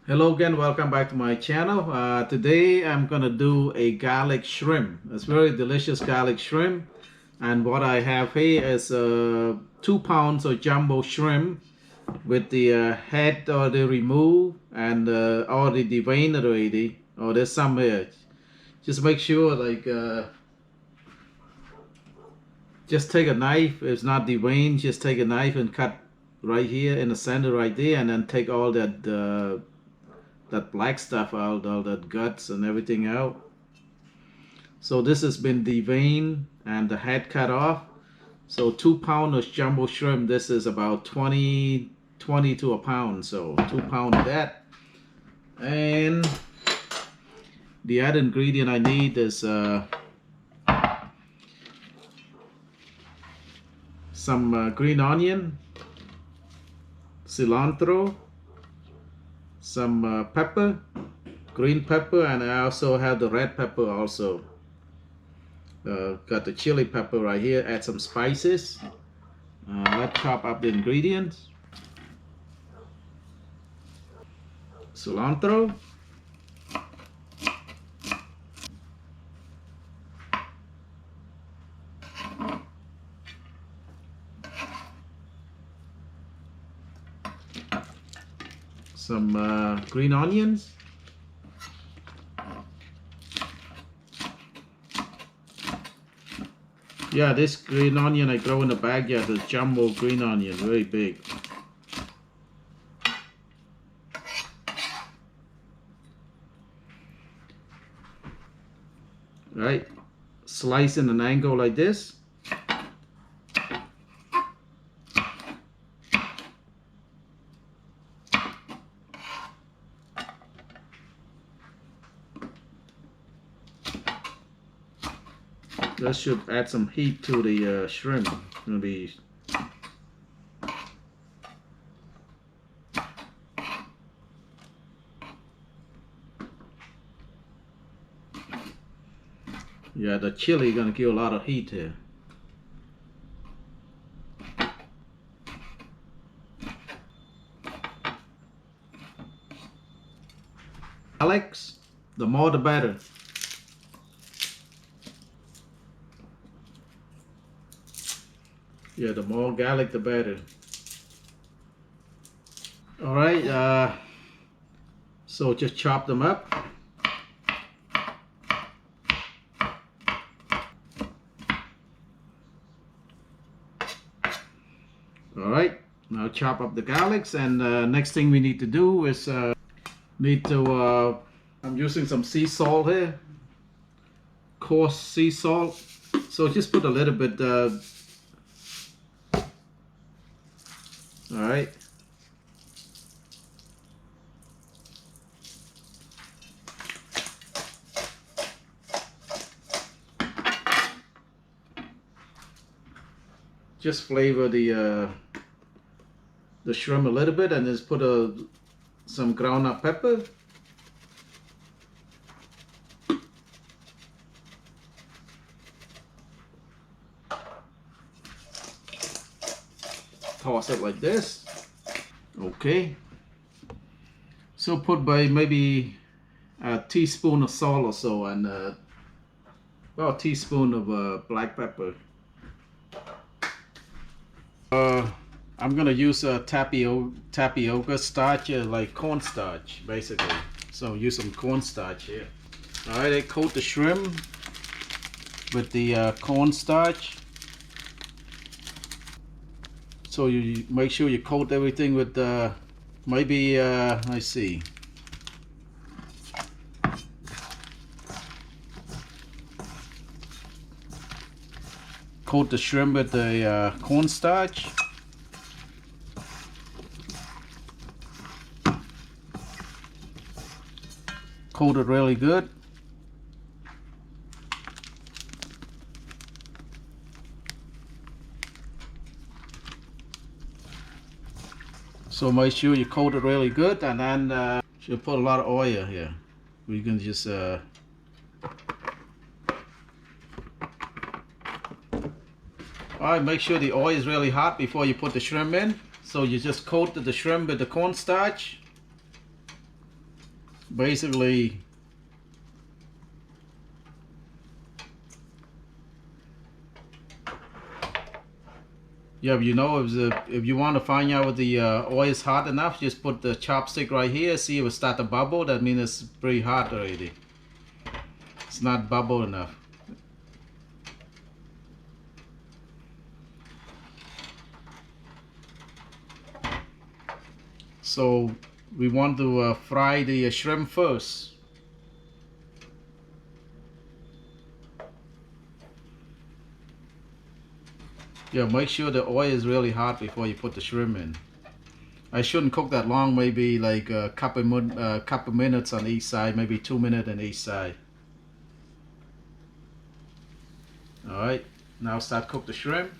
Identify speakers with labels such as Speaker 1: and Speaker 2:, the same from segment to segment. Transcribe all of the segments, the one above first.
Speaker 1: Hello again, welcome back to my channel. Today I'm gonna do a garlic shrimp. It's very delicious garlic shrimp, and what I have here is 2 pounds of jumbo shrimp with the head already removed and already deveined already. Oh, there's some here. Just make sure just take a knife. If it's not deveined, just take a knife and cut right here in the center right there, and then take all that black stuff out, all that guts and everything out. So this has been deveined and the head cut off. So 2 pounds of jumbo shrimp, this is about 20 to a pound. So 2 pounds of that. And the other ingredient I need is some green onion, cilantro, some pepper, green pepper, and I also have the red pepper also. Got the chili pepper right here. Add some spices. Let's chop up the ingredients. Cilantro, some green onions, yeah, this green onion I grow in the backyard, the jumbo green onion, very big. Right, slice in an angle like this. That should add some heat to the shrimp. It's gonna be yeah, the chili gonna give a lot of heat here. Alex, the more the better. Yeah, the more garlic the better. All right, so just chop them up. All right, now chop up the garlics, and next thing we need to do is I'm using some sea salt here, coarse sea salt. So just put a little bit. All right. Just flavor the shrimp a little bit, and just put some ground up pepper. Toss it like this. Okay. So put by maybe a teaspoon of salt or so, and about a teaspoon of black pepper. I'm gonna use a tapioca starch, like cornstarch, basically. So use some cornstarch here. All right, I coat the shrimp with the cornstarch. So you make sure you coat everything with maybe let's see. Coat the shrimp with the cornstarch. Coat it really good. So make sure you coat it really good, and then you put a lot of oil here. We can just alright, make sure the oil is really hot before you put the shrimp in. So you just coat the shrimp with the cornstarch. basically yeah, you know, if you want to find out if the oil is hot enough, just put the chopstick right here. See if it start to bubble. That means it's pretty hot already. It's not bubble enough. So we want to fry the shrimp first. Yeah, make sure the oil is really hot before you put the shrimp in. I shouldn't cook that long, maybe like a couple minutes on each side, maybe 2 minutes on each side. Alright, now start cook the shrimp.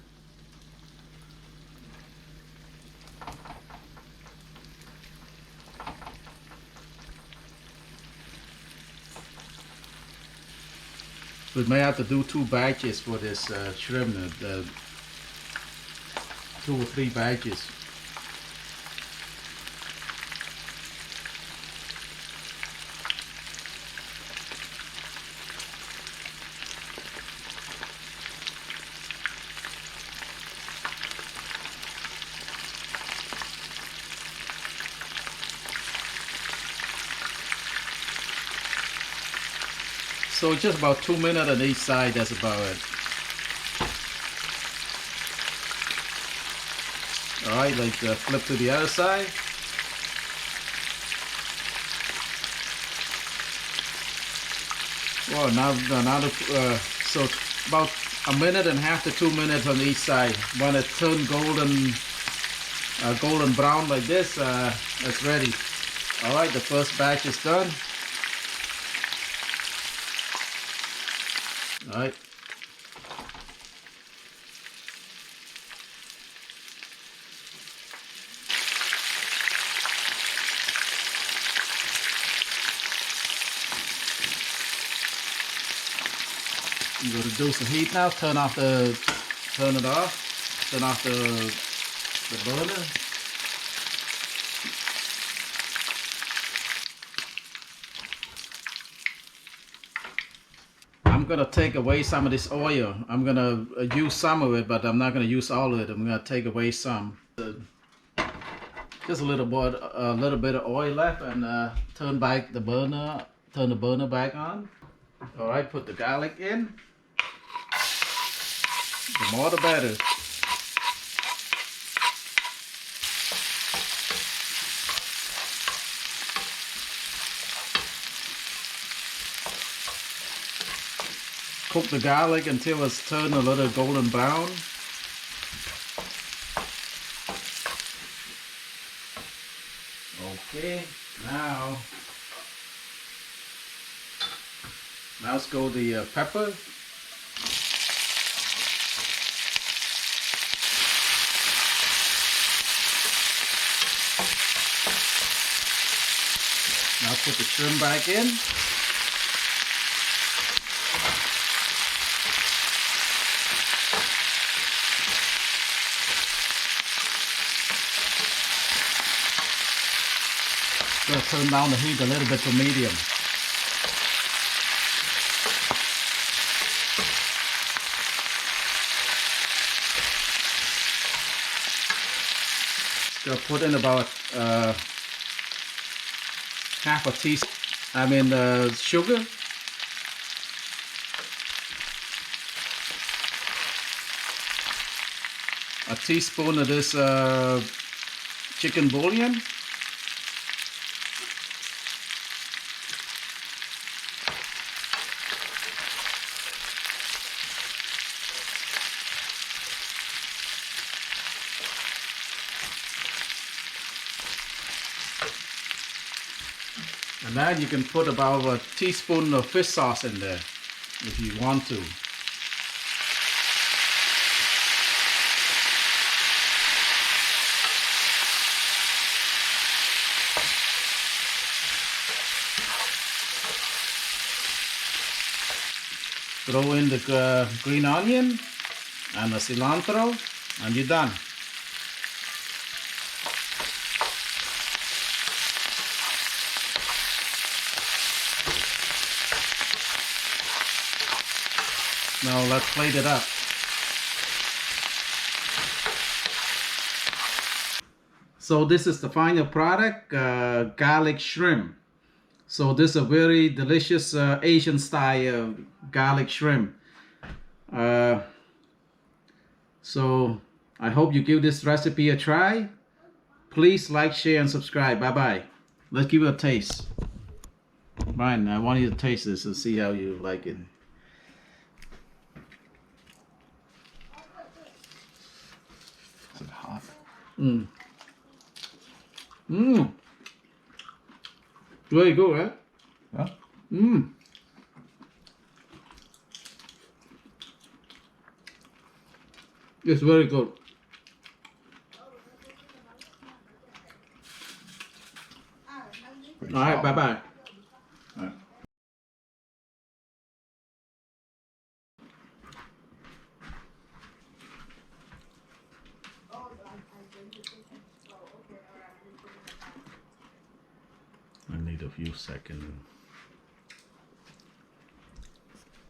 Speaker 1: We may have to do 2 batches for this shrimp, 2 or 3 batches. So just about 2 minutes on each side, that's about it. Alright, like flip to the other side. Well, so about 1.5 minutes to 2 minutes on each side. When it turns golden brown like this, it's ready. Alright, the first batch is done. Alright. I'm going to reduce the heat now. Turn it off. Turn off the burner. I'm gonna take away some of this oil. I'm gonna use some of it, but I'm not gonna use all of it. I'm gonna take away some. Just a little bit of oil left, and turn the burner back on. All right, put the garlic in. The more the better. Cook the garlic until it's turned a little golden brown. Okay, now let's go the pepper. Now put the shrimp back in. Gonna turn down the heat a little bit to medium. Gonna put in about half a teaspoon. Sugar. A teaspoon of this chicken bullion. And then you can put about a teaspoon of fish sauce in there if you want to. Throw in the green onion and the cilantro, and you're done. Now let's plate it up. So this is the final product, garlic shrimp. So this is a very delicious Asian style garlic shrimp. So I hope you give this recipe a try. Please like, share, and subscribe. Bye bye. Let's give it a taste. Brian, I want you to taste this and see how you like it.
Speaker 2: Is it hot?
Speaker 1: Mmm. Mmm. Very good, right?
Speaker 2: Yeah.
Speaker 1: Mmm. It's very good. All right, bye bye.
Speaker 2: All right.
Speaker 1: I need a few seconds.